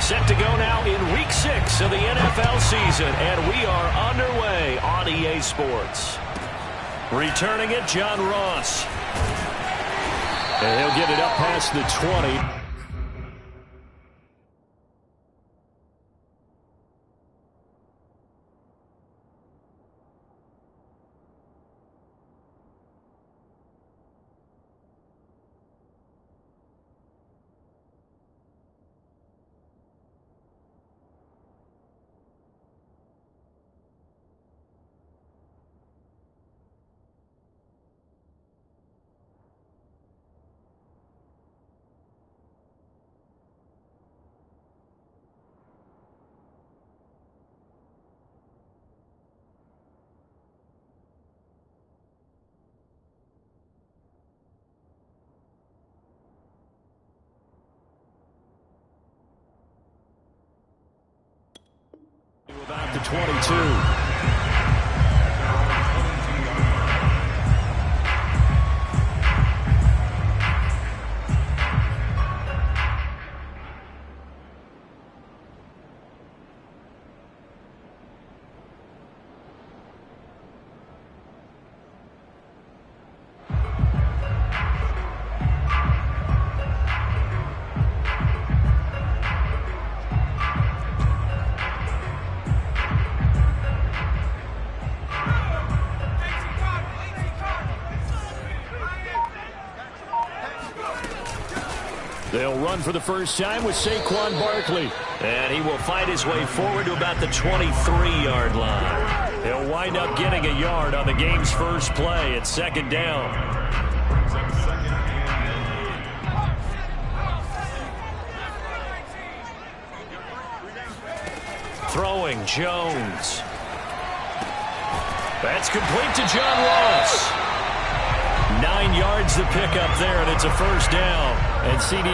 Set to go now in Week 6 of the NFL season, and we are underway on EA Sports. Returning it, John Ross. And he'll get it up past the 20. About the 22. They'll run for the first time with Saquon Barkley. And he will find his way forward to about the 23-yard line. He'll wind up getting a yard on the game's first play at second down. Throwing, Jones. That's complete to John Ross. 9 yards to pick up there, and it's a first down. And CD,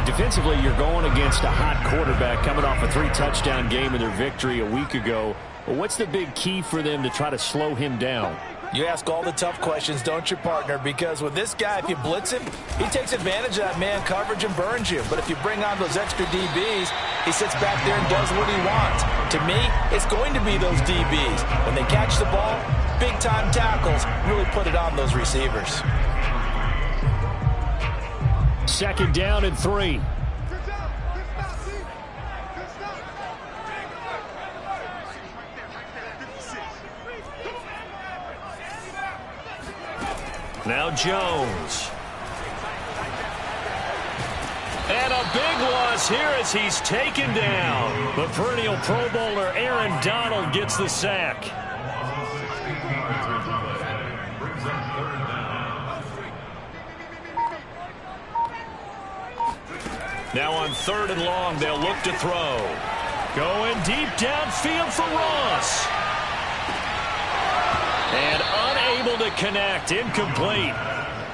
defensively, you're going against a hot quarterback coming off a 3-touchdown game in their victory a week ago. But what's the big key for them to try to slow him down? You ask all the tough questions, don't you, partner? Because with this guy, if you blitz him, he takes advantage of that man coverage and burns you. But if you bring on those extra DBs, he sits back there and does what he wants. To me, it's going to be those DBs. When they catch the ball, big-time tackles really put it on those receivers. Second down and 3. Now Jones. And a big loss here as he's taken down. The perennial Pro Bowler Aaron Donald gets the sack. Now on 3rd and long, they'll look to throw. Going deep downfield for Ross. And unable to connect. Incomplete.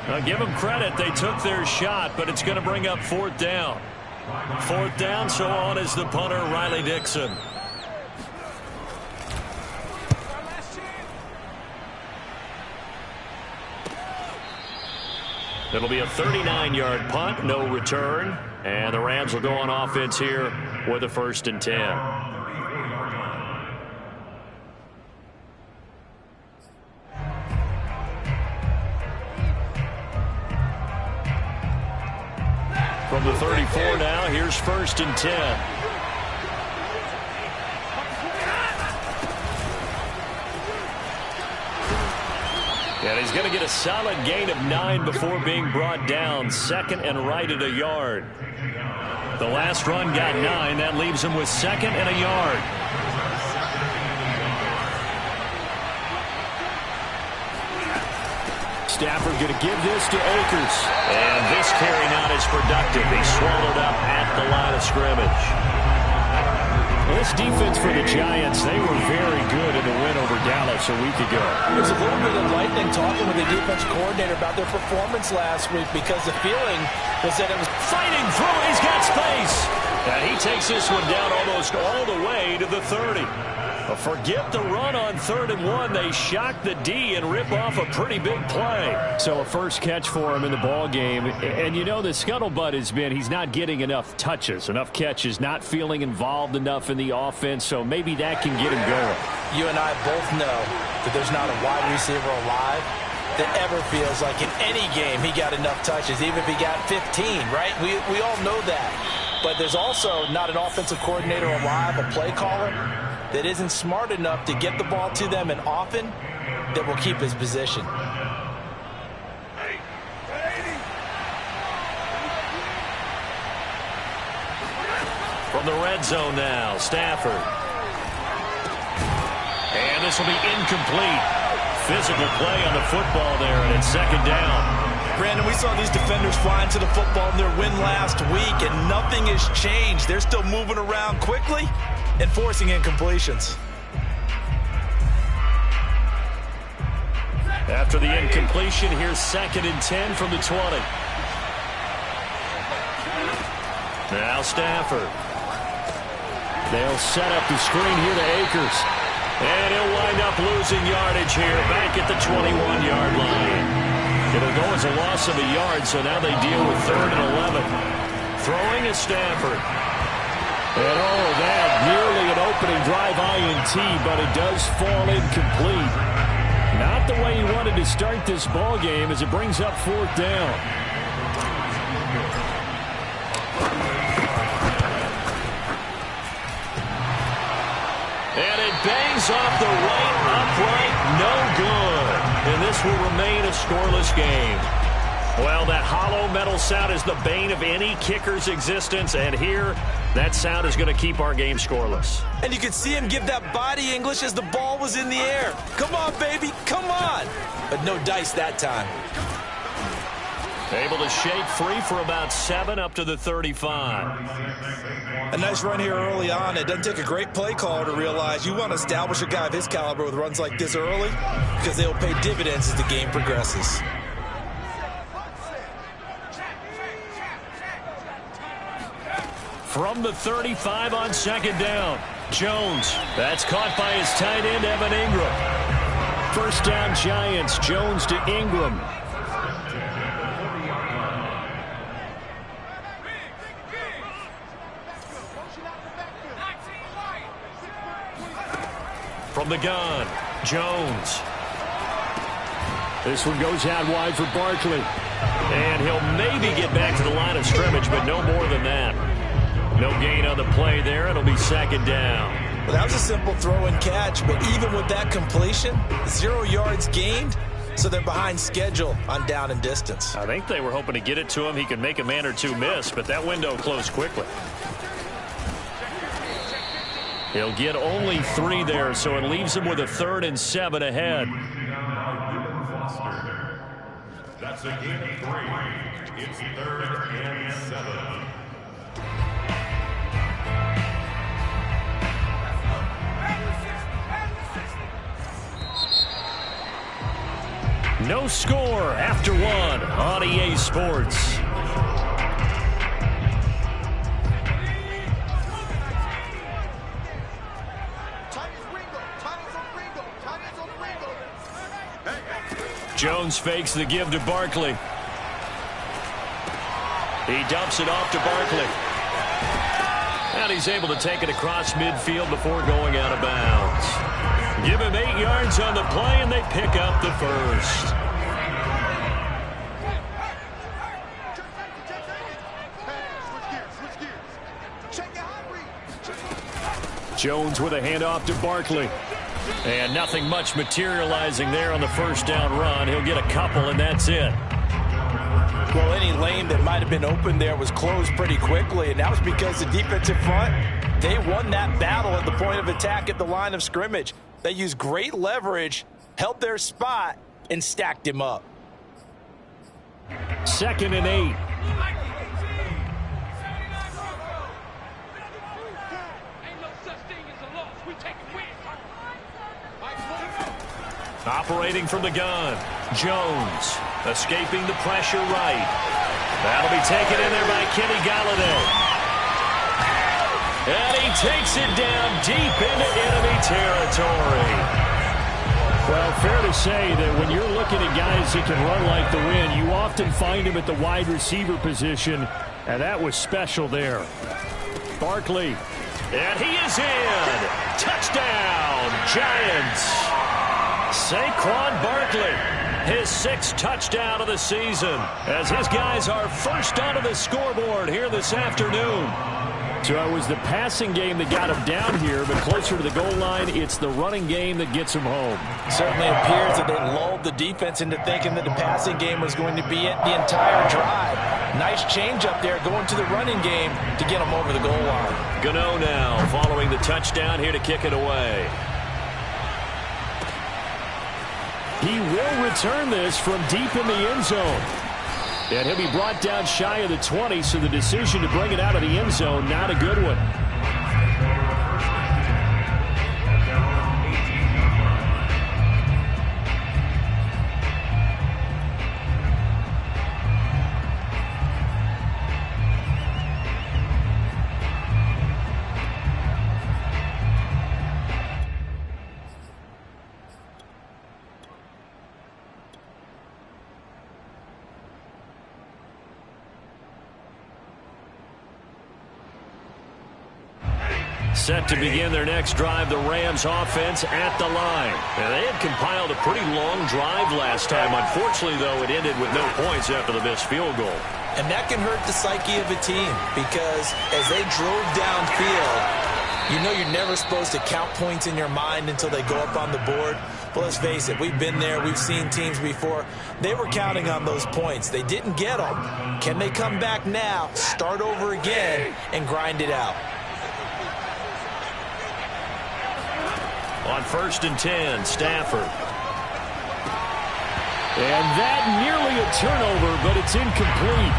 Now give them credit. They took their shot, but it's going to bring up 4th down. 4th down, so on is the punter, Riley Dixon. It'll be a 39-yard punt, no return. And the Rams will go on offense here with a 1st and 10. From the 34 now, here's 1st and 10. And he's going to get a solid gain of 9 before being brought down. 2nd and right at a yard. The last run got 9. That leaves him with 2nd and a yard. Stafford going to give this to Akers. And this carry not as productive. He swallowed up at the line of scrimmage. This defense for the Giants, they were very good in the win over Dallas a week ago. There's a little bit of lightning talking with the defense coordinator about their performance last week because the feeling was that it was fighting through. He's got space. And he takes this one down almost all the way to the 30. Well, forget the run on 3rd and 1. They shock the D and rip off a pretty big play. So a first catch for him in the ball game. And you know the scuttlebutt has been he's not getting enough touches, enough catches, not feeling involved enough in the offense. So maybe that can get him going. You and I both know that there's not a wide receiver alive that ever feels like in any game he got enough touches, even if he got 15, right? We all know that. But there's also not an offensive coordinator alive, a play caller, that isn't smart enough to get the ball to them and often that will keep his position. From the red zone now, Stafford. And this will be incomplete. Physical play on the football there, and it's 2nd down. Brandon, we saw these defenders flying to the football in their win last week, and nothing has changed. They're still moving around quickly and forcing incompletions. After the incompletion, here's 2nd and 10 from the 20. Now Stafford. They'll set up the screen here to Akers. And he'll wind up losing yardage here back at the 21-yard line. It'll go as a loss of a yard, so now they deal with 3rd and 11. Throwing is Stafford. And oh, that nearly an opening drive INT, but it does fall incomplete. Not the way he wanted to start this ball game as it brings up 4th down. And it bangs off the right upright, no good. And this will remain a scoreless game. Well, that hollow metal sound is the bane of any kicker's existence, and here, that sound is going to keep our game scoreless. And you could see him give that body English as the ball was in the air. Come on, baby, come on. But no dice that time. Able to shake free for about 7 up to the 35. A nice run here early on. It doesn't take a great play caller to realize you want to establish a guy of his caliber with runs like this early because they will pay dividends as the game progresses. From the 35 on 2nd down, Jones. That's caught by his tight end, Evan Ingram. 1st down, Giants. Jones to Ingram. From the gun, Jones. This one goes out wide for Barkley. And he'll maybe get back to the line of scrimmage, but no more than that. No gain on the play there. It'll be 2nd down. Well, that was a simple throw and catch, but even with that completion, 0 yards gained, so they're behind schedule on down and distance. I think they were hoping to get it to him. He could make a man or two miss, but that window closed quickly. He'll get only 3 there, so it leaves him with a 3rd and 7 ahead. That's a gain of 3. It's 3rd and 7. No score after 1 on EA Sports. Jones fakes the give to Barkley. He dumps it off to Barkley. And he's able to take it across midfield before going out of bounds. Give him 8 yards on the play, and they pick up the 1st. Jones with a handoff to Barkley. And nothing much materializing there on the 1st down run. He'll get a couple, and that's it. Well, any lane that might have been open there was closed pretty quickly, and that was because the defensive front, they won that battle at the point of attack at the line of scrimmage. They used great leverage, held their spot, and stacked him up. 2nd and 8. Operating from the gun, Jones escaping the pressure right. That'll be taken in there by Kenny Golladay. And he takes it down deep into enemy territory. Well, fair to say that when you're looking at guys that can run like the wind, you often find them at the wide receiver position, and that was special there. Barkley. And he is in. Touchdown, Giants. Saquon Barkley, his 6th touchdown of the season, as his guys are first onto the scoreboard here this afternoon. So it was the passing game that got him down here, but closer to the goal line, it's the running game that gets him home. Certainly appears that they lulled the defense into thinking that the passing game was going to be it the entire drive. Nice change up there going to the running game to get him over the goal line. Gano now following the touchdown here to kick it away. He will return this from deep in the end zone. And he'll be brought down shy of the 20, so the decision to bring it out of the end zone, not a good one. Set to begin their next drive, the Rams offense at the line. And they had compiled a pretty long drive last time. Unfortunately, though, it ended with no points after the missed field goal. And that can hurt the psyche of a team because as they drove downfield, you know you're never supposed to count points in your mind until they go up on the board. But let's face it, we've been there. We've seen teams before. They were counting on those points. They didn't get them. Can they come back now, start over again, and grind it out? On 1st and 10, Stafford. And that nearly a turnover, but it's incomplete.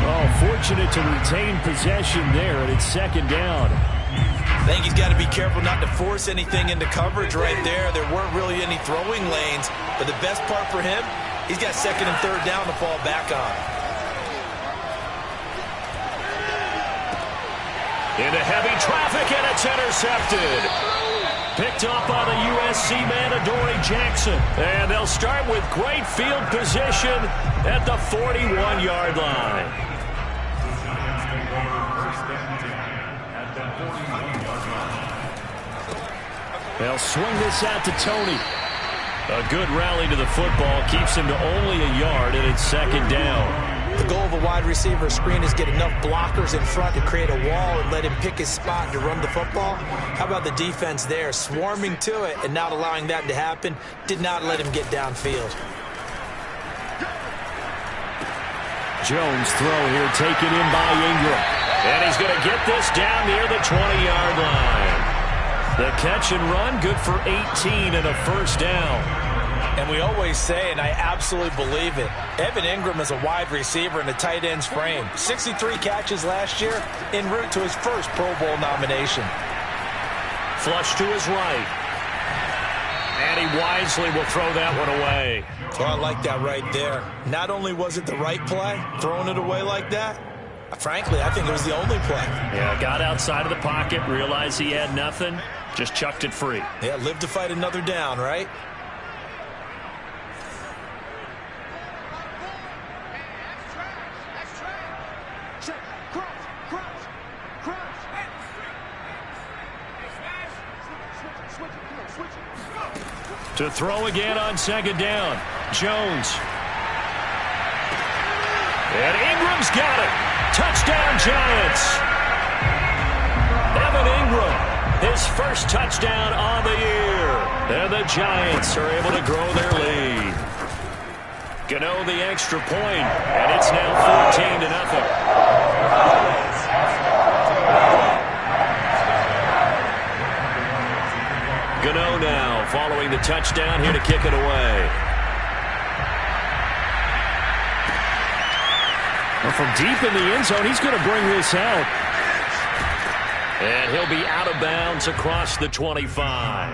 Oh, fortunate to retain possession there, and it's 2nd down. I think he's got to be careful not to force anything into coverage right there. There weren't really any throwing lanes, but the best part for him, he's got 2nd and 3rd down to fall back on. Into heavy traffic, and it's intercepted. Picked up by the USC man, Adoree Jackson. And they'll start with great field position at the 41-yard line. They'll swing this out to Tony. A good rally to the football keeps him to only a yard, and it's 2nd down. The goal of a wide receiver screen is get enough blockers in front to create a wall and let him pick his spot to run the football. How about the defense there, swarming to it and not allowing that to happen? Did not let him get downfield. Jones throw here taken in by Ingram. And he's going to get this down near the 20-yard line. The catch and run, good for 18 and a 1st down. And we always say, and I absolutely believe it, Evan Ingram is a wide receiver in a tight end's frame. 63 catches last year, en route to his first Pro Bowl nomination. Flush to his right. And he wisely will throw that one away. Oh, I like that right there. Not only was it the right play, throwing it away like that, frankly, I think it was the only play. Yeah, got outside of the pocket, realized he had nothing, just chucked it free. Yeah, live to fight another down, right? To throw again on 2nd down. Jones. And Ingram's got it. Touchdown, Giants. Evan Ingram, his first touchdown on the year. And the Giants are able to grow their lead. Gano the extra point, and it's now 14-0. Gano now following the touchdown here to kick it away. Well, from deep in the end zone, he's going to bring this out. And he'll be out of bounds across the 25.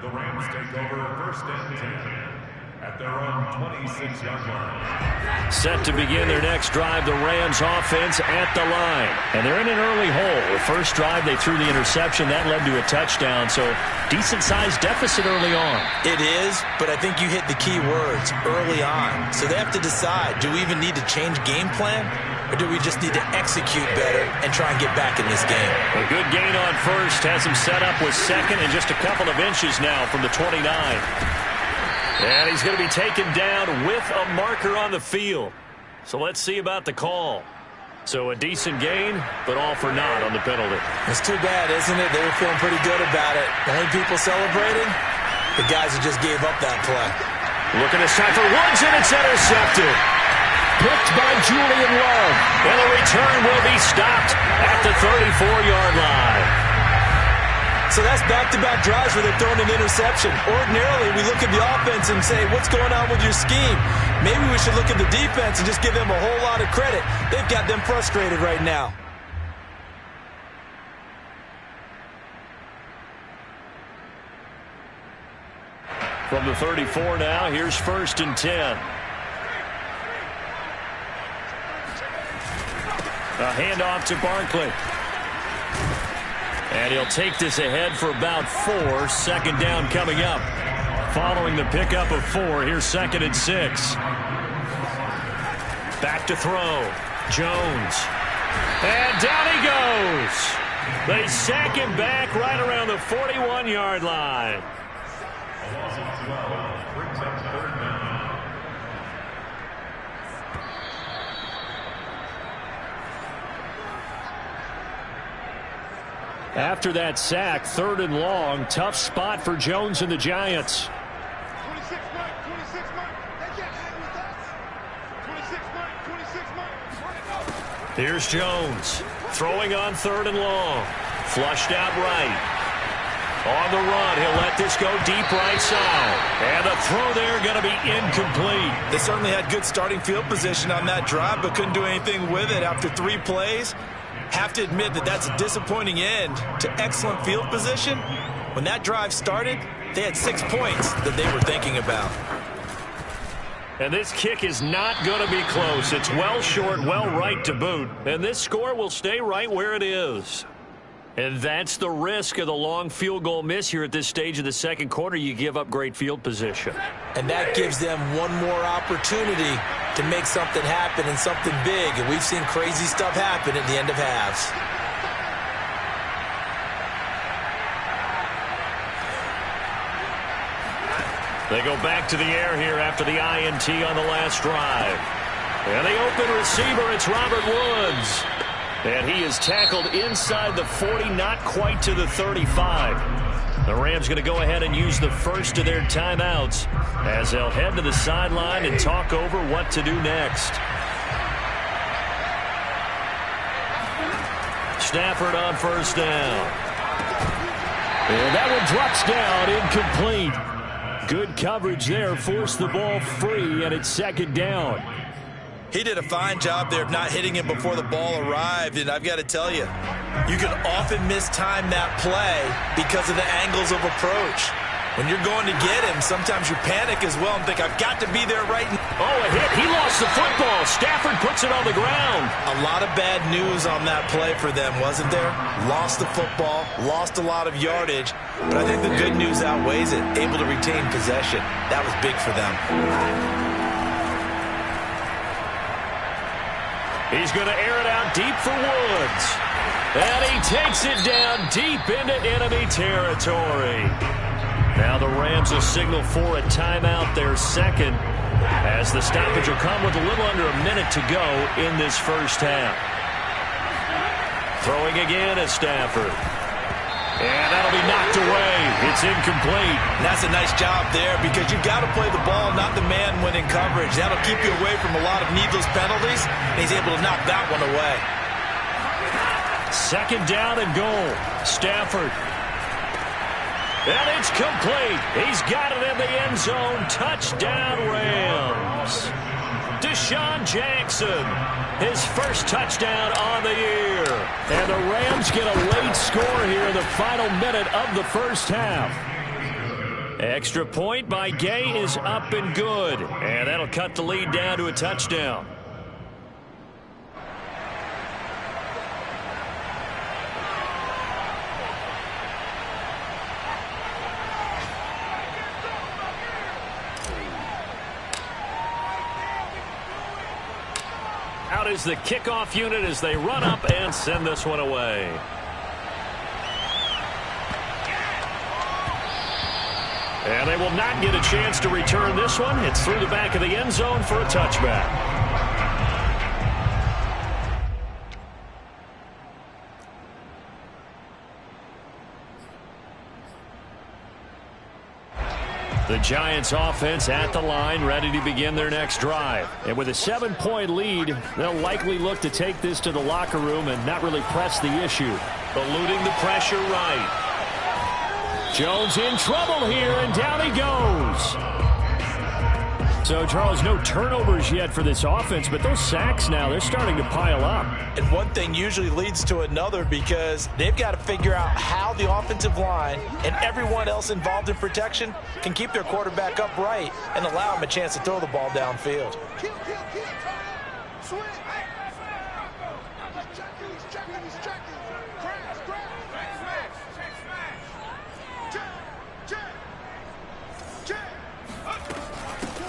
The Rams take over 1st and 10. at their own 26-yard line. Set to begin their next drive, the Rams offense at the line. And they're in an early hole. The first drive, they threw the interception. That led to a touchdown, so decent-sized deficit early on. It is, but I think you hit the key words, early on. So they have to decide, do we even need to change game plan? Or do we just need to execute better and try and get back in this game? A good gain on first has him set up with second and just a couple of inches now from the 29. And he's going to be taken down with a marker on the field. So let's see about the call. So a decent gain, but all for naught on the penalty. It's too bad, isn't it? They were feeling pretty good about it. The only people celebrating? The guys who just gave up that play. Looking to for Woods, and it's intercepted. Picked by Julian Love. And the return will be stopped at the 34-yard line. So that's back-to-back drives where they're throwing an interception. Ordinarily, we look at the offense and say, what's going on with your scheme? Maybe we should look at the defense and just give them a whole lot of credit. They've got them frustrated right now. From the 34 now, here's 1st and 10. A handoff to Barkley. And he'll take this ahead for about 4. 2nd down coming up. Following the pickup of 4, here's 2nd and 6. Back to throw. Jones. And down he goes. They sack him back right around the 41-yard line. A loss of 12 brings up 3rd down. After that sack, 3rd and long. Tough spot for Jones and the Giants. 26 mark, 26 mark. They can't hang with us. 26 mark, 26 mark. Here's Jones. Throwing on 3rd and long. Flushed out right. On the run, he'll let this go deep right side. And the throw there going to be incomplete. They certainly had good starting field position on that drive, but couldn't do anything with it after 3 plays. Have to admit that that's a disappointing end to excellent field position. When that drive started, they had 6 points that they were thinking about. And this kick is not going to be close. It's well short, well right to boot. And this score will stay right where it is. And that's the risk of the long field goal miss here at this stage of the 2nd quarter. You give up great field position. And that gives them one more opportunity to make something happen and something big. And we've seen crazy stuff happen at the end of halves. They go back to the air here after the INT on the last drive. And the open receiver, it's Robert Woods. And he is tackled inside the 40, not quite to the 35. The Rams going to go ahead and use the first of their timeouts as they'll head to the sideline and talk over what to do next. Stafford on 1st down. And that one drops down, incomplete. Good coverage there, forced the ball free, and it's 2nd down. He did a fine job there of not hitting him before the ball arrived, and I've got to tell you, you can often mistime that play because of the angles of approach. When you're going to get him, sometimes you panic as well and think, I've got to be there right now. Oh, a hit. He lost the football. Stafford puts it on the ground. A lot of bad news on that play for them, wasn't there? Lost the football, lost a lot of yardage, but I think the good news outweighs it. Able to retain possession. That was big for them. He's going to air it out deep for Woods. And he takes it down deep into enemy territory. Now the Rams will signal for a timeout, their 2nd, as the stoppage will come with a little under a minute to go in this 1st half. Throwing again is Stafford. And that'll be knocked away. It's incomplete. And that's a nice job there because you've got to play the ball, not the man when in coverage. That'll keep you away from a lot of needless penalties, and he's able to knock that one away. 2nd down and goal. Stafford. And it's complete. He's got it in the end zone. Touchdown, Rams. Deshaun Jackson, his first touchdown on the year. And the Rams get a late score here in the final minute of the 1st half. Extra point by Gay is up and good. And that'll cut the lead down to a touchdown. Out is the kickoff unit as they run up and send this one away. And they will not get a chance to return this one. It's through the back of the end zone for a touchback. The Giants offense at the line, ready to begin their next drive. And with a 7-point lead, they'll likely look to take this to the locker room and not really press the issue. Eluding the pressure right. Jones in trouble here, and down he goes. So, Charles, no turnovers yet for this offense, but those sacks now, they're starting to pile up. And one thing usually leads to another because they've got to figure out how the offensive line and everyone else involved in protection can keep their quarterback upright and allow him a chance to throw the ball downfield.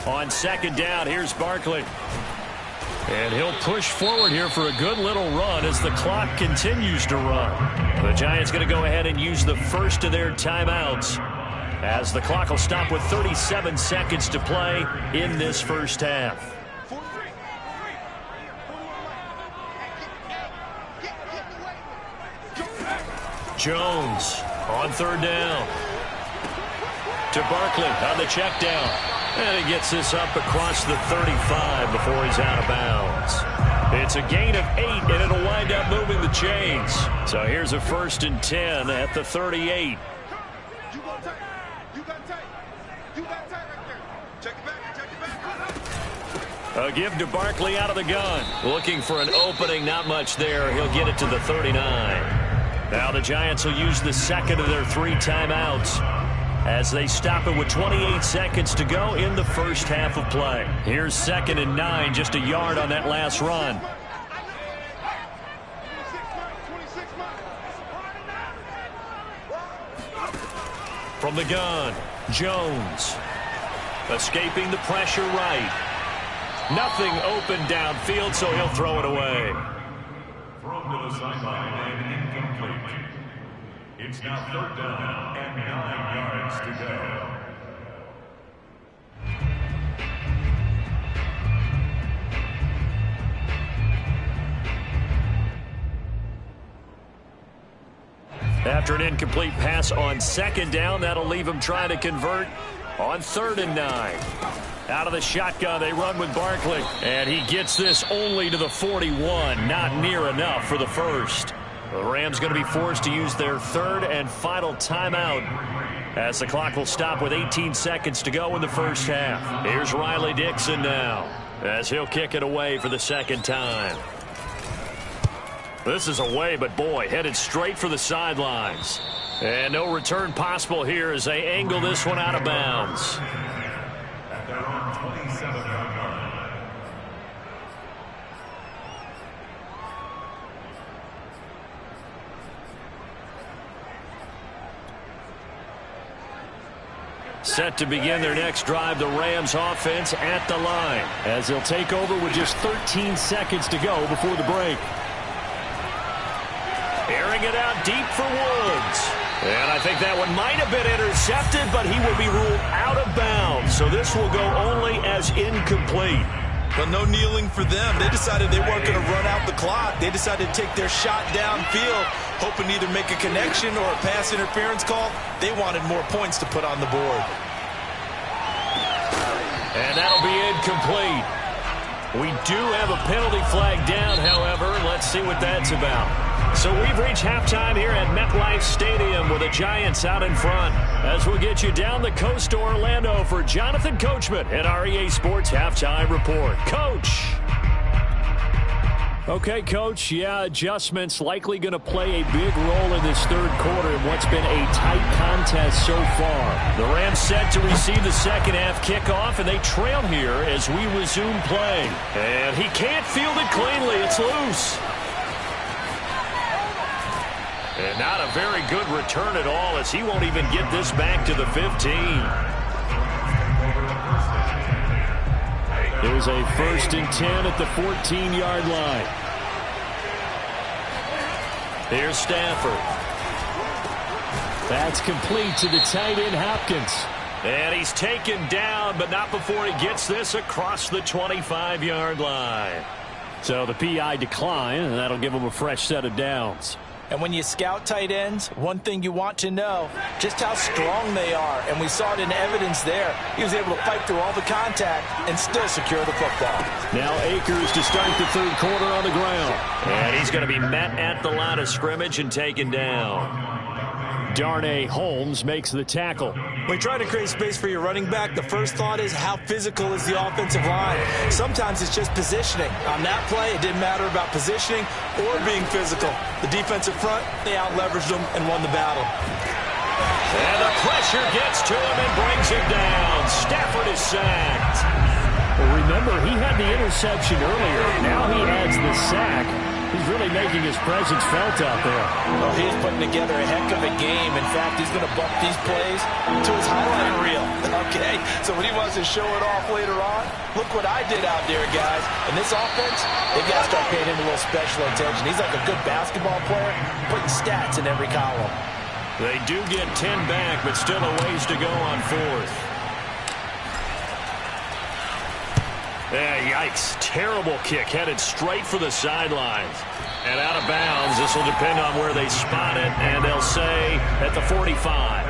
On second down, here's Barkley. And he'll push forward here for a good little run as the clock continues to run. The Giants going to go ahead and use the first of their timeouts as the clock will stop with 37 seconds to play in this first half. Jones on third down. To Barkley on the check down. And he gets this up across the 35 before he's out of bounds. It's a gain of 8, and it'll wind up moving the chains. So here's a 1st and 10 at the 38. A give to Barkley out of the gun. Looking for an opening, not much there. He'll get it to the 39. Now the Giants will use the second of their 3 timeouts as they stop it with 28 seconds to go in the first half of play. Here's 2nd and 9, just a yard on that last run. From the gun, Jones. Escaping the pressure right. Nothing open downfield, so he'll throw it away. Thrown to the sideline and incomplete. It's now 3rd down and 9 yards to go. After an incomplete pass on 2nd down, that'll leave him trying to convert on 3rd and 9. Out of the shotgun, they run with Barkley. And he gets this only to the 41. Not near enough for the first. The Rams going to be forced to use their 3rd and final timeout as the clock will stop with 18 seconds to go in the first half. Here's Riley Dixon now as he'll kick it away for the 2nd time. This is away, but boy, headed straight for the sidelines. And no return possible here as they angle this one out of bounds. At their own 27-yard line. Set to begin their next drive, the Rams offense at the line as they'll take over with just 13 seconds to go before the break. Airing it out deep for Woods. And I think that one might have been intercepted, but he will be ruled out of bounds. So this will go only as incomplete. But no kneeling for them. They decided they weren't going to run out the clock. They decided to take their shot downfield, hoping to either make a connection or a pass interference call. They wanted more points to put on the board. And that'll be incomplete. We do have a penalty flag down, however. Let's see what that's about. So we've reached halftime here at MetLife Stadium with the Giants out in front. As we'll get you down the coast to Orlando for Jonathan Coachman at our EA Sports Halftime Report. Coach. Okay, Coach, yeah, adjustments likely going to play a big role in this third quarter in what's been a tight contest so far. The Rams set to receive the second half kickoff, and they trail here as we resume play. And he can't field it cleanly. It's loose. And not a very good return at all, as he won't even get this back to the 15. Here's a 1st and 10 at the 14-yard line. Here's Stafford. That's complete to the tight end, Hopkins. And he's taken down, but not before he gets this across the 25-yard line. So the PI decline, and that'll give him a fresh set of downs. And when you scout tight ends, one thing you want to know, just how strong they are. And we saw it in evidence there. He was able to fight through all the contact and still secure the football. Now Akers to start the third quarter on the ground. And he's going to be met at the line of scrimmage and taken down. Darnay Holmes makes the tackle. When you try to create space for your running back, the first thought is how physical is the offensive line. Sometimes it's just positioning. On that play, it didn't matter about positioning or being physical. The defensive front, they out-leveraged them and won the battle. And the pressure gets to him and brings him down. Stafford is sacked. Well, remember, he had the interception earlier. Now he adds the sack. He's really making his presence felt out there. Well, he's putting together a heck of a game. In fact, he's going to bump these plays to his highlight reel. Okay, so when he wants to show it off later on, look what I did out there, guys. And this offense, they got to start paying him a little special attention. He's like a good basketball player, putting stats in every column. They do get 10 back, but still a ways to go on 4th. Yikes. Terrible kick headed straight for the sidelines. And out of bounds. This will depend on where they spot it. And they'll say at the 45.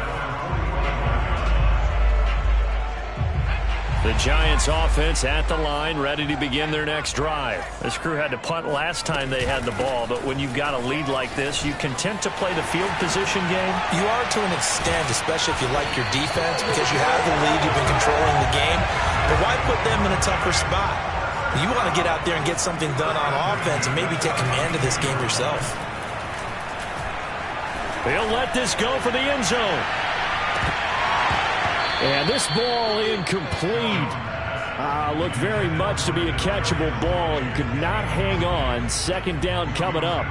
The Giants offense at the line, ready to begin their next drive. This crew had to punt last time they had the ball, but when you've got a lead like this, you content to play the field position game? You are to an extent, especially if you like your defense, because you have the lead, you've been controlling the game. But why put them in a tougher spot? You want to get out there and get something done on offense and maybe take command of this game yourself. They'll let this go for the end zone. And this ball incomplete. Looked very much to be a catchable ball and could not hang on. 2nd down coming up.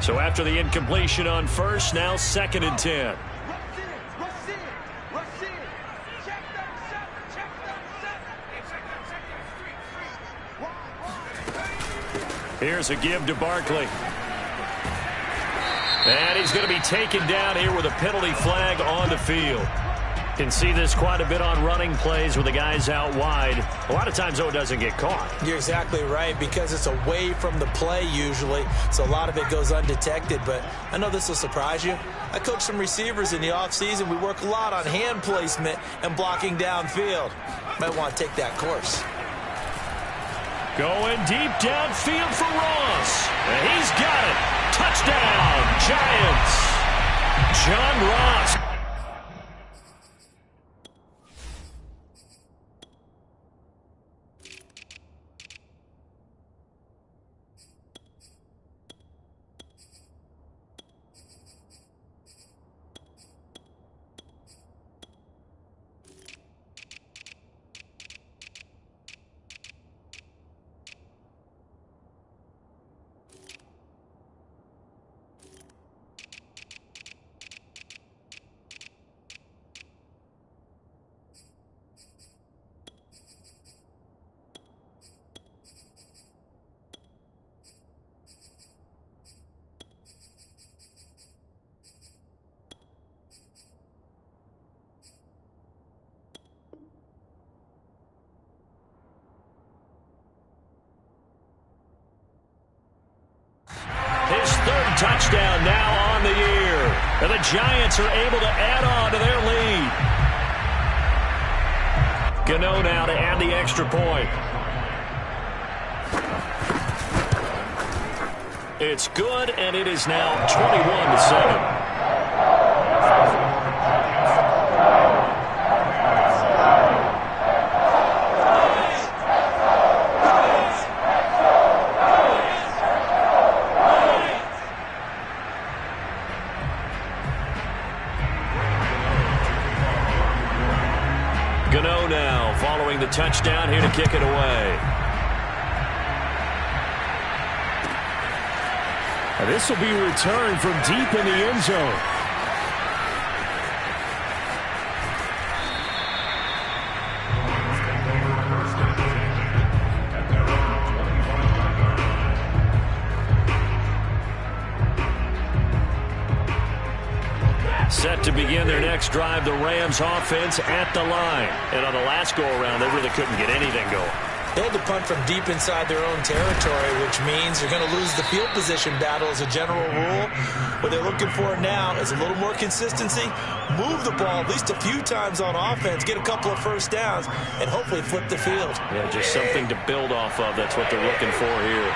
So after the incompletion on 1st, now 2nd and 10. Here's a give to Barkley. And he's going to be taken down here with a penalty flag on the field. Can see this quite a bit on running plays with the guys out wide. A lot of times, though, it doesn't get caught. You're exactly right, because it's away from the play usually, so a lot of it goes undetected. But I know this will surprise you. I coach some receivers in the offseason. We work a lot on hand placement and blocking downfield. Might want to take that course. Going deep downfield for Ross. And he's got it. Touchdown, Giants. John Ross. Touchdown now on the year. And the Giants are able to add on to their lead. Gano now to add the extra point. It's good, and it is now 21-7. touchdown here to kick it away. This will be returned from deep in the end zone. Set to begin their next drive, the Rams offense at the line. And on the last go-around, they really couldn't get anything going. They had to punt from deep inside their own territory, which means you're going to lose the field position battle as a general rule. What they're looking for now is a little more consistency, move the ball at least a few times on offense, get a couple of first downs, and hopefully flip the field. Yeah, just something to build off of. That's what they're looking for here.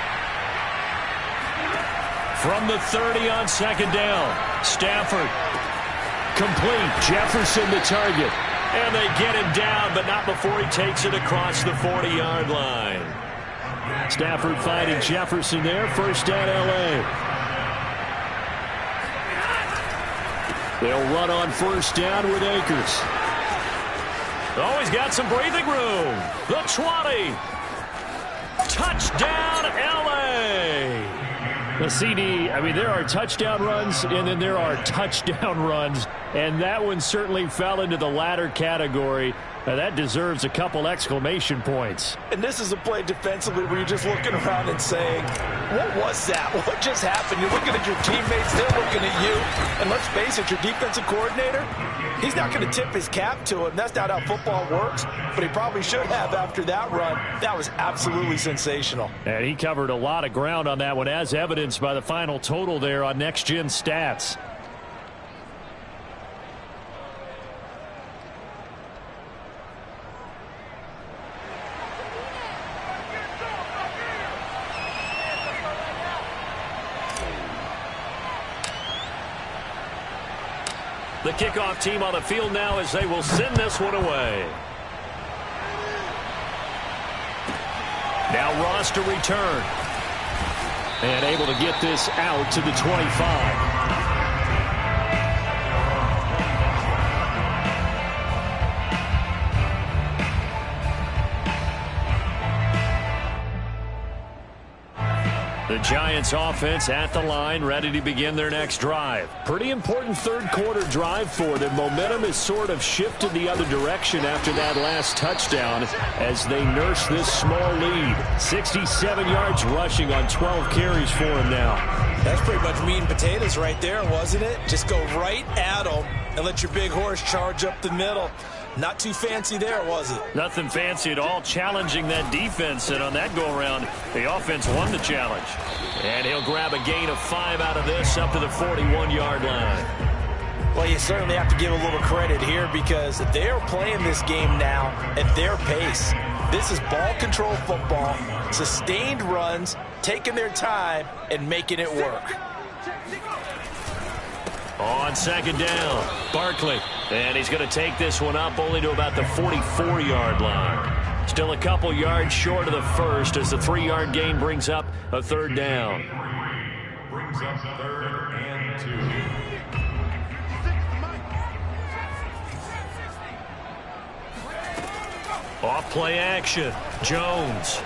From the 30 on second down, Stafford. Complete. Jefferson the target. And they get him down, but not before he takes it across the 40-yard line. Stafford finding Jefferson there. First down, L.A. They'll run on first down with Akers. Oh, he's got some breathing room. The 20. Touchdown, L.A. The CD, I mean, there are touchdown runs, and then there are touchdown runs, and that one certainly fell into the latter category. That deserves a couple exclamation points. And this is a play defensively where you're just looking around and saying, what was that? What just happened? You're looking at your teammates, they're looking at you. And let's face it, your defensive coordinator, he's not going to tip his cap to him. That's not how football works, but he probably should have after that run. That was absolutely sensational. And he covered a lot of ground on that one, as evidenced by the final total there on Next Gen Stats. The kickoff team on the field now as they will send this one away. Now Ross to return. And able to get this out to the 25. The Giants offense at the line, ready to begin their next drive. Pretty important third quarter drive for them. Momentum has sort of shifted the other direction after that last touchdown as they nurse this small lead. 67 yards rushing on 12 carries for him now. That's pretty much meat and potatoes right there, wasn't it? Just go right at them and let your big horse charge up the middle. Not too fancy there, was it? Nothing fancy at all, challenging that defense. And on that go-around, the offense won the challenge. And he'll grab a gain of 5 out of this up to the 41-yard line. Well, you certainly have to give a little credit here because they're playing this game now at their pace. This is ball control football, sustained runs, taking their time, and making it work. On second down, Barkley. And he's going to take this one up only to about the 44-yard line. Still a couple yards short of the first as the 3-yard gain brings up a third down. Brings up third and 2. Off play action. Jones.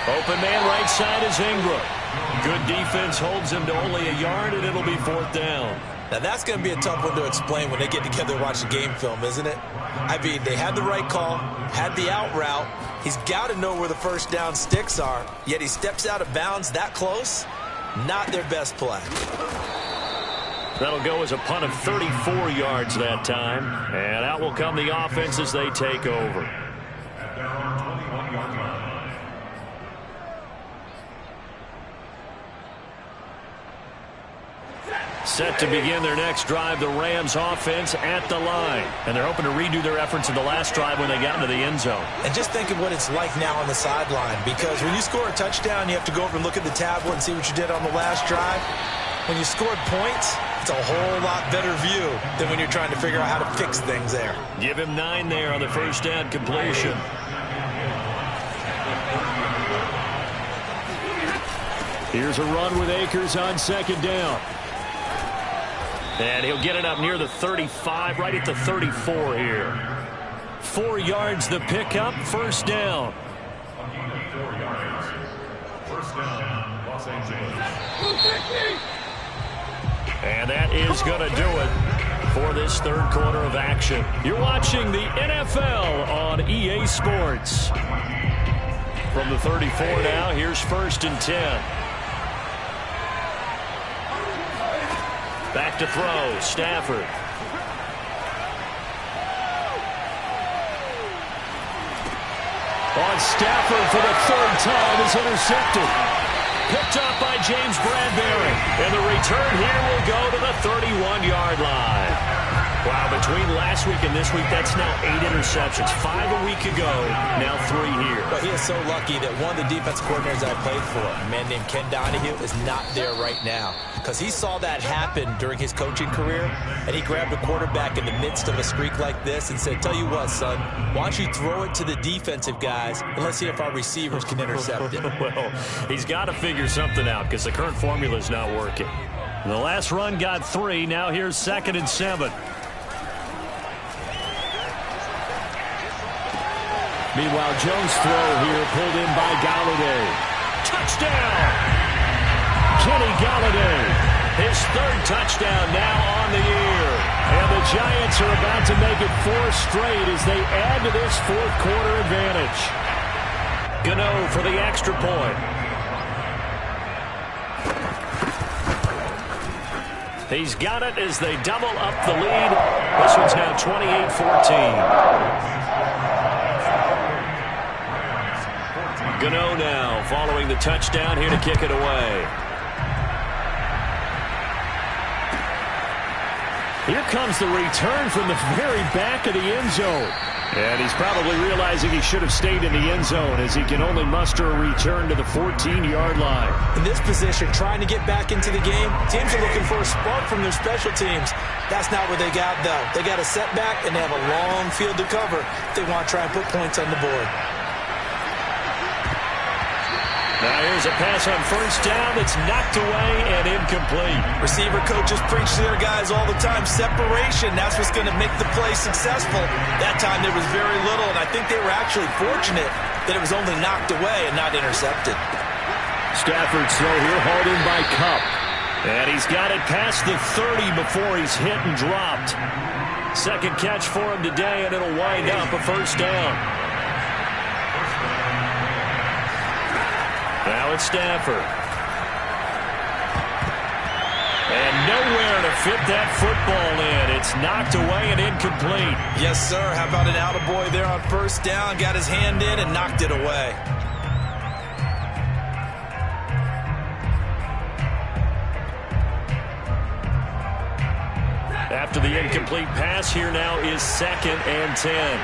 Open man right side is Ingram. Good defense holds him to only a yard, and it'll be fourth down. Now, that's going to be a tough one to explain when they get together and watch the game film, isn't it? I mean, they had the right call, had the out route. He's got to know where the first down sticks are, yet he steps out of bounds that close. Not their best play. That'll go as a punt of 34 yards that time. And out will come the offense as they take over. Set to begin their next drive, the Rams offense at the line. And they're hoping to redo their efforts in the last drive when they got into the end zone. And just think of what it's like now on the sideline, because when you score a touchdown, you have to go over and look at the tablet and see what you did on the last drive. When you scored points, it's a whole lot better view than when you're trying to figure out how to fix things there. Give him 9 there on the first down completion. Here's a run with Akers on second down. And he'll get it up near the 35, right at the 34 here. 4 yards the pickup, first down. 4 yards. First down, Los Angeles. And that is going to do it for this third quarter of action. You're watching the NFL on EA Sports. From the 34 now, here's 1st and 10. Back to throw, Stafford. On Stafford for the 3rd time is intercepted. Picked up by James Bradbury. And the return here will go to the 31-yard line. Wow, between last week and this week, that's now 8 interceptions. 5 a week ago, now 3 here. But he is so lucky that one of the defense coordinators I played for, a man named Ken Donahue, is not there right now. Because he saw that happen during his coaching career, and he grabbed a quarterback in the midst of a streak like this and said, tell you what, son, why don't you throw it to the defensive guys, and let's see if our receivers can intercept it. Well, he's got to figure something out because the current formula is not working. The last run got 3. Now here's 2nd and 7. Meanwhile, Jones' throw here pulled in by Golladay. Touchdown! Kenny Golladay, his 3rd touchdown now on the year. And the Giants are about to make it 4 straight as they add to this 4th quarter advantage. Gano for the extra point. He's got it as they double up the lead. This one's now 28-14. Gano now following the touchdown here to kick it away. Here comes the return from the very back of the end zone. And he's probably realizing he should have stayed in the end zone as he can only muster a return to the 14-yard line. In this position, trying to get back into the game, teams are looking for a spark from their special teams. That's not what they got, though. They got a setback, and they have a long field to cover if they want to try and put points on the board. Now here's a pass on 1st down that's knocked away and incomplete. Receiver coaches preach to their guys all the time. Separation, that's what's going to make the play successful. That time there was very little, and I think they were actually fortunate that it was only knocked away and not intercepted. Stafford's throw here hauled in by Kupp. And he's got it past the 30 before he's hit and dropped. 2nd catch for him today, and it'll wind up a 1st down. Now it's Stafford. And nowhere to fit that football in. It's knocked away and incomplete. Yes, sir. How about an attaboy there on 1st down? Got his hand in and knocked it away. After the incomplete pass, here now is 2nd and 10.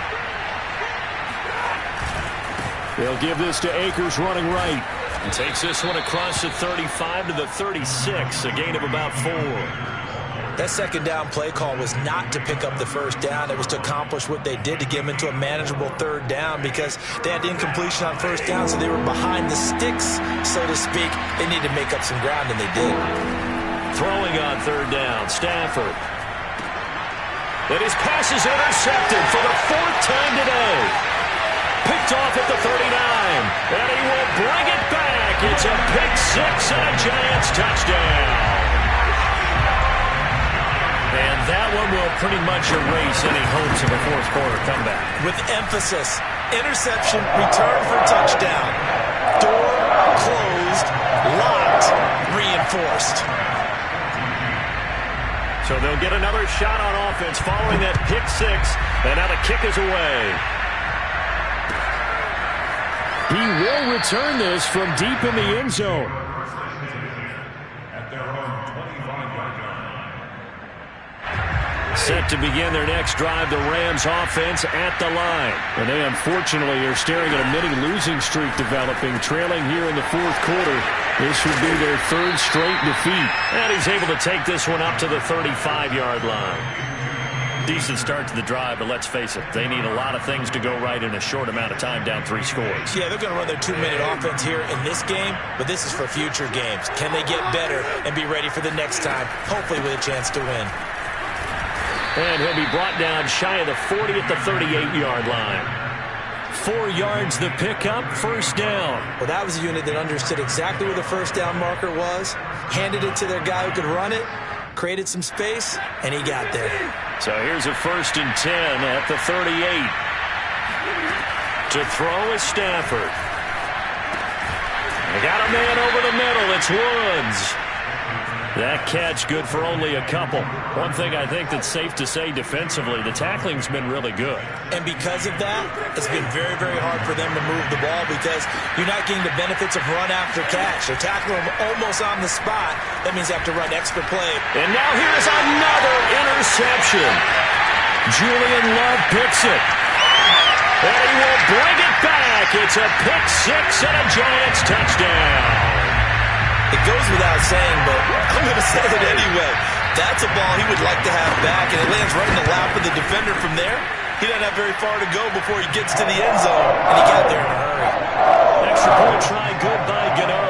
They'll give this to Akers running right. And takes this one across the 35 to the 36, a gain of about 4. That 2nd down play call was not to pick up the 1st down. It was to accomplish what they did to get them into a manageable 3rd down because they had incompletion on 1st down, so they were behind the sticks, so to speak. They needed to make up some ground, and they did. Throwing on 3rd down, Stafford. And his pass is intercepted for the 4th time today. Picked off at the 39, and he will bring it back. It's a pick 6 and a Giants touchdown. And that one will pretty much erase any hopes of a 4th quarter comeback. With emphasis, interception, return for touchdown. Door closed, locked, reinforced. So they'll get another shot on offense following that pick 6, and now the kick is away. He will return this from deep in the end zone. At their own 25-yard line. Set to begin their next drive, the Rams offense at the line. And they unfortunately are staring at a mini losing streak developing, trailing here in the 4th quarter. This would be their 3rd straight defeat. And he's able to take this one up to the 35-yard line. Decent start to the drive, but let's face it, they need a lot of things to go right in a short amount of time, down 3 scores. Yeah, they're going to run their 2-minute offense here in this game, but this is for future games. Can they get better and be ready for the next time, hopefully with a chance to win? And he'll be brought down shy of the 40 at the 38-yard line. 4 yards the pickup, first down. Well, that was a unit that understood exactly where the first down marker was, handed it to their guy who could run it, created some space, and he got there. So here's a 1st and 10 at the 38. To throw is Stafford. They got a man over the middle. It's Woods. That catch good for only a couple. One thing I think that's safe to say defensively, the tackling's been really good. And because of that, it's been very, very hard for them to move the ball because you're not getting the benefits of run after catch. They're tackling them almost on the spot. That means they have to run extra play. And now here's another interception. Julian Love picks it. And he will bring it back. It's a pick six and a Giants touchdown. It goes without saying, but I'm going to say it anyway. That's a ball he would like to have back, and it lands right in the lap of the defender from there. He doesn't have very far to go before he gets to the end zone, and he got there in a hurry. Extra point try good by Gano,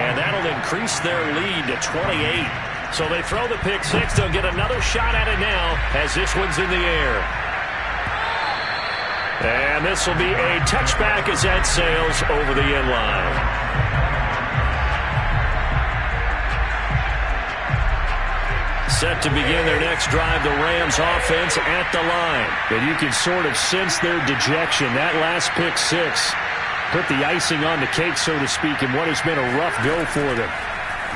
and that'll increase their lead to 28. So they throw the pick six. They'll get another shot at it now as this one's in the air. And this will be a touchback as that sails over the end line. Set to begin their next drive, the Rams offense at the line. And you can sort of sense their dejection. That last pick six put the icing on the cake, so to speak, in what has been a rough go for them.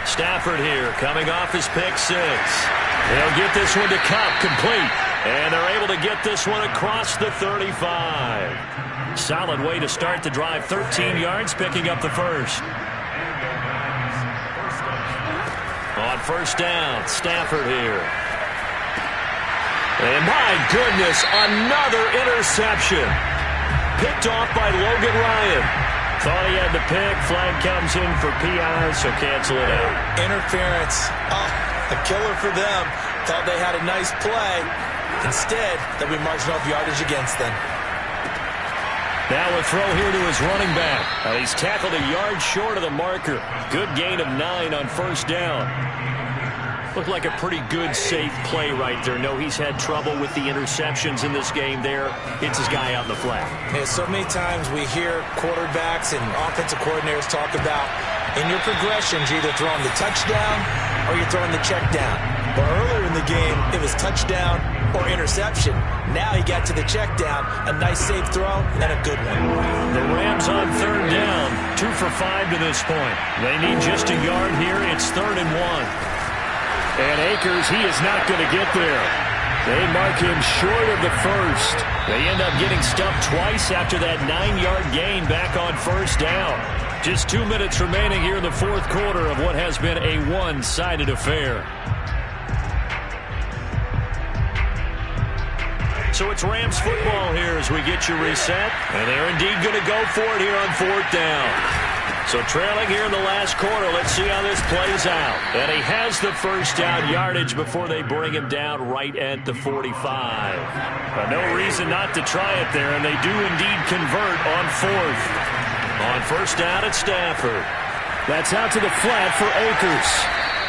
Stafford here coming off his pick six. They'll get this one to Kupp, complete. And they're able to get this one across the 35. Solid way to start the drive. 13 yards, picking up the first. On first down, Stafford here. And my goodness, another interception. Picked off by Logan Ryan. Thought he had the pick. Flag comes in for PI, so cancel it out. Interference. Oh, a killer for them. Thought they had a nice play. Instead, they'll be marginal yardage against them. Now a throw here to his running back. He's tackled a yard short of the marker. Good gain of 9 on first down. Looked like a pretty good, safe play right there. No, he's had trouble with the interceptions in this game there. Hits his guy out in the flat. Yeah, so many times we hear quarterbacks and offensive coordinators talk about in your progressions, you're either throwing the touchdown or you're throwing the check down. But earlier in the game, it was touchdown or interception. Now he got to the check down, a nice safe throw, and a good one. The Rams on third down, 2 for 5 to this point. They need just a yard here. It's 3rd and 1. And Akers, he is not going to get there. They mark him short of the first. They end up getting stumped twice after that 9-yard gain back on first down. Just 2 minutes remaining here in the fourth quarter of what has been a one-sided affair. So it's Rams football here as we get you reset. And they're indeed going to go for it here on fourth down. So trailing here in the last quarter, let's see how this plays out. And he has the first down yardage before they bring him down right at the 45. But no reason not to try it there, and they do indeed convert on fourth. On first down at Stafford. That's out to the flat for Akers.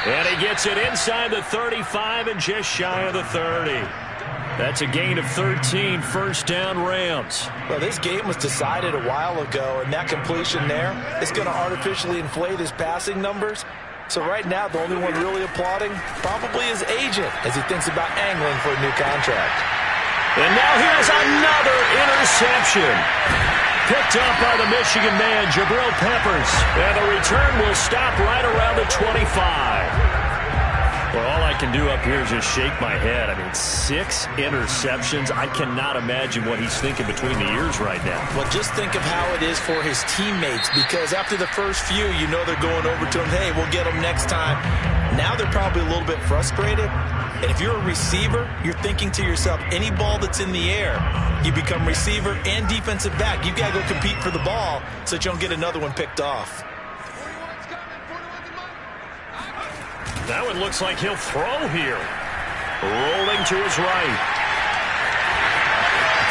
And he gets it inside the 35 and just shy of the 30. That's a gain of 13, first down Rams. Well, this game was decided a while ago, and that completion there is going to artificially inflate his passing numbers. So right now, the only one really applauding probably his agent as he thinks about angling for a new contract. And now here's another interception. Picked up by the Michigan man, Jabril Peppers. And the return will stop right around the 25. Well, all I can do up here is just shake my head. I mean, 6 interceptions. I cannot imagine what he's thinking between the ears right now. Well, just think of how it is for his teammates, because after the first few, you know they're going over to him, hey, we'll get him next time. Now they're probably a little bit frustrated. And if you're a receiver, you're thinking to yourself, any ball that's in the air, you become receiver and defensive back. You've got to go compete for the ball so that you don't get another one picked off. That one looks like he'll throw here. Rolling to his right.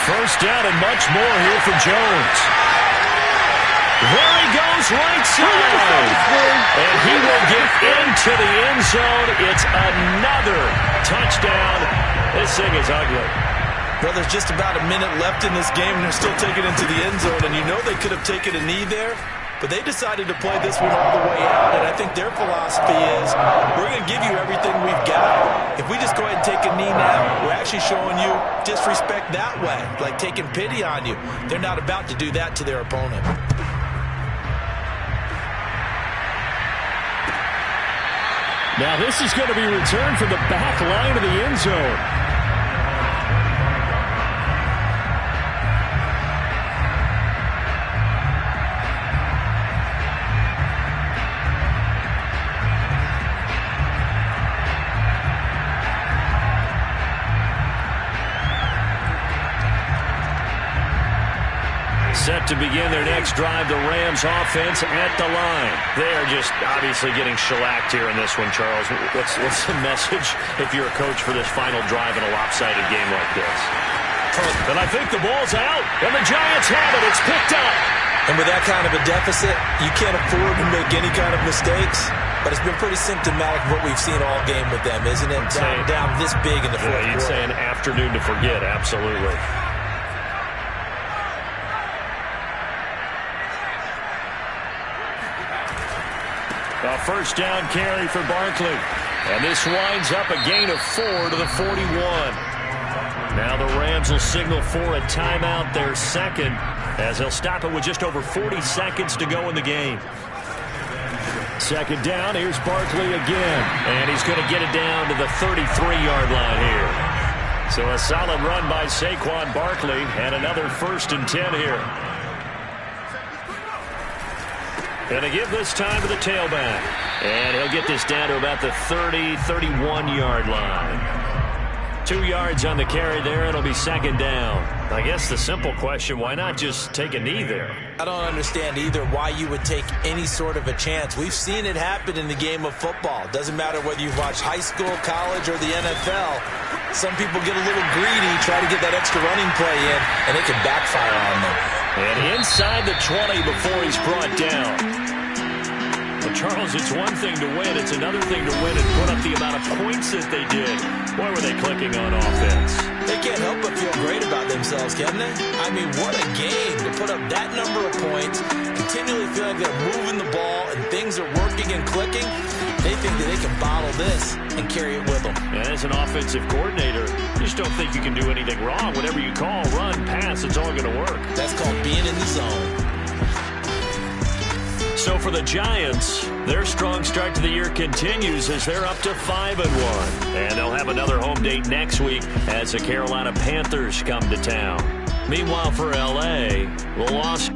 First down and much more here for Jones. There he goes, right side. And he will get into the end zone. It's another touchdown This thing is ugly. Well, there's just about a minute left in this game, and they're still taking it to the end zone. And you know they could have taken a knee there, but they decided to play this one all the way out. And I think their philosophy is, we're going to give you everything we've got. If we just go ahead and take a knee now, we're actually showing you disrespect that way, like taking pity on you. They're not about to do that to their opponent. Now this is going to be returned from the back line of the end zone. Set to begin their next drive, the Rams offense at the line. They are just obviously getting shellacked here in this one, Charles. What's the message if you're a coach for this final drive in a lopsided game like this? And I think the ball's out, and the Giants have it. It's picked up. And with that kind of a deficit, you can't afford to make any kind of mistakes. But it's been pretty symptomatic of what we've seen all game with them, isn't it? Down this big in the fourth quarter. You'd say an afternoon to forget, absolutely. A first down carry for Barkley. And this winds up a gain of 4 to the 41. Now the Rams will signal for a timeout, their second, as they'll stop it with just over 40 seconds to go in the game. Second down, here's Barkley again. And he's going to get it down to the 33-yard line here. So a solid run by Saquon Barkley, and another 1st and 10 here. Going to give this time to the tailback. And he'll get this down to about the 30, 31-yard line. 2 yards on the carry there. It'll be second down. I guess the simple question, why not just take a knee there? I don't understand either why you would take any sort of a chance. We've seen it happen in the game of football. Doesn't matter whether you've watched high school, college, or the NFL. Some people get a little greedy, try to get that extra running play in, and it can backfire on them. And inside the 20 before he's brought down. Well, Charles, it's one thing to win. It's another thing to win and put up the amount of points that they did. Boy, were they clicking on offense. They can't help but feel great about themselves, can they? I mean, what a game to put up that number of points, continually feel like they're moving the ball and things are working and clicking. They think that they can bottle this and carry it with them. And as an offensive coordinator, you just don't think you can do anything wrong. Whatever you call, run, pass, it's all going to work. That's called being in the zone. So for the Giants, their strong start to the year continues as they're up to 5-1. And they'll have another home date next week as the Carolina Panthers come to town. Meanwhile for L.A., the loss